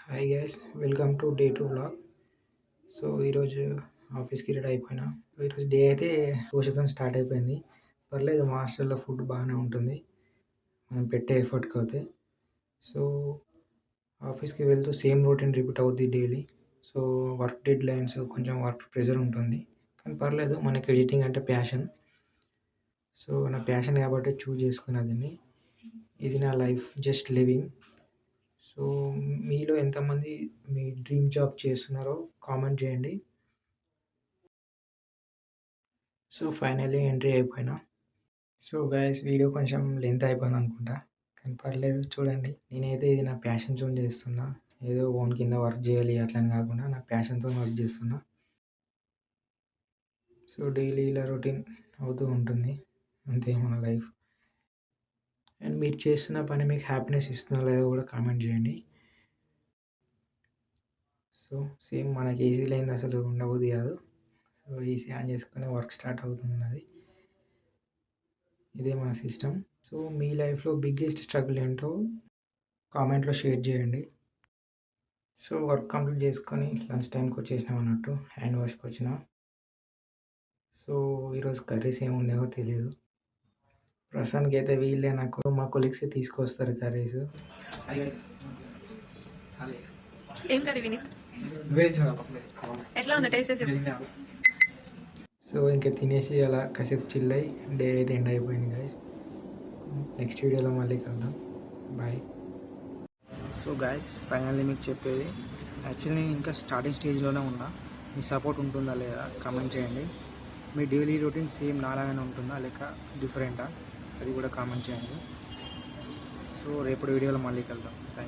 Hi guys, welcome to day 2 vlog. So ఈరోజు ఆఫీస్కి ready అయిపోయినా. ఈరోజు డే అయితే దోశతో స్టార్ట్ అయిపోయింది. పర్లేదు, మా హాస్టల్లో ఫుడ్ బాగానే ఉంటుంది మనం పెట్టే ఎఫర్ట్కి అయితే. సో ఆఫీస్కి వెళ్తూ సేమ్ రొటీన్ రిపీట్ అవుద్ది daily. So work dead lines, కొంచెం వర్క్ ప్రెషర్ ఉంటుంది, కానీ పర్లేదు, మనకి ఎడిటింగ్ అంటే ప్యాషన్. సో నా ప్యాషన్ కాబట్టి చూజ్ చేసుకున్నా దీన్ని. ఇది నా లైఫ్, జస్ట్ లివింగ్. సో మీలో ఎంతమంది మీ డ్రీమ్ జాబ్ చేస్తున్నారో కామెంట్ చేయండి. సో ఫైనల్లీ ఎంట్రీ అయిపోయినా. సో గైస్, వీడియో కొంచెం లెంత్ అయిపోయింది అనుకుంటా, కానీ పర్లేదు, చూడండి. నేనైతే ఇది నా ప్యాషన్తో చేస్తున్నా. ఏదో ఓన్ కింద వర్క్ చేయాలి అట్లని కాకుండా నా ప్యాషన్తో వర్క్ చేస్తున్నా. సో డైలీ ఇలా రొటీన్ అవుతూ ఉంటుంది, అంతే మన లైఫ్. అండ్ మీరు చేస్తున్న పని మీకు హ్యాపీనెస్ ఇస్తుందో లేదో కూడా కామెంట్ చేయండి. సో సేమ్ మనకి ఈజీ లైన్ అసలు ఉండబోదు కాదు. సో ఈసీ ఆన్ చేసుకుని వర్క్ స్టార్ట్ అవుతుంది నాది. ఇదే మన సిస్టమ్. సో మీ లైఫ్లో బిగ్గెస్ట్ స్ట్రగుల్ ఏంటో కామెంట్లో షేర్ చేయండి. సో వర్క్ కంప్లీట్ చేసుకొని లంచ్ టైంకి వచ్చేసినాం అన్నట్టు, హ్యాండ్ వాష్కి వచ్చిన. సో ఈరోజు కర్రీస్ ఏమి ఉన్నాయో తెలియదు. ప్రస్తుతానికి అయితే వీళ్ళే నాకు, మా కొలీగ్సే తీసుకొస్తారు కర్రీస్. ఏం కర్రీ వినీత్? ఎట్లా ఉంది టేస్ట్? సో ఇంకా తినేసి అలా కాసేపు చిల్ అయ్యి డే అయితే ఎండ్ అయిపోయింది గైస్. నెక్స్ట్ వీడియోలో మళ్ళీ కలుద్దాం. బాయ్. సో గైస్, ఫైనల్లీ మీకు చెప్పేది, యాక్చువల్లీ నేను ఇంకా స్టార్టింగ్ స్టేజ్లోనే ఉన్నా. మీ సపోర్ట్ ఉంటుందా లేదా కామెంట్ చేయండి. మీ డైలీ రొటీన్ సేమ్ నాలాగానే ఉంటుందా లేక డిఫరెంటా, అది కూడా కామెంట్ చేయండి. సో రేపటి వీడియోలో మళ్ళీ కలుద్దాం. థ్యాంక్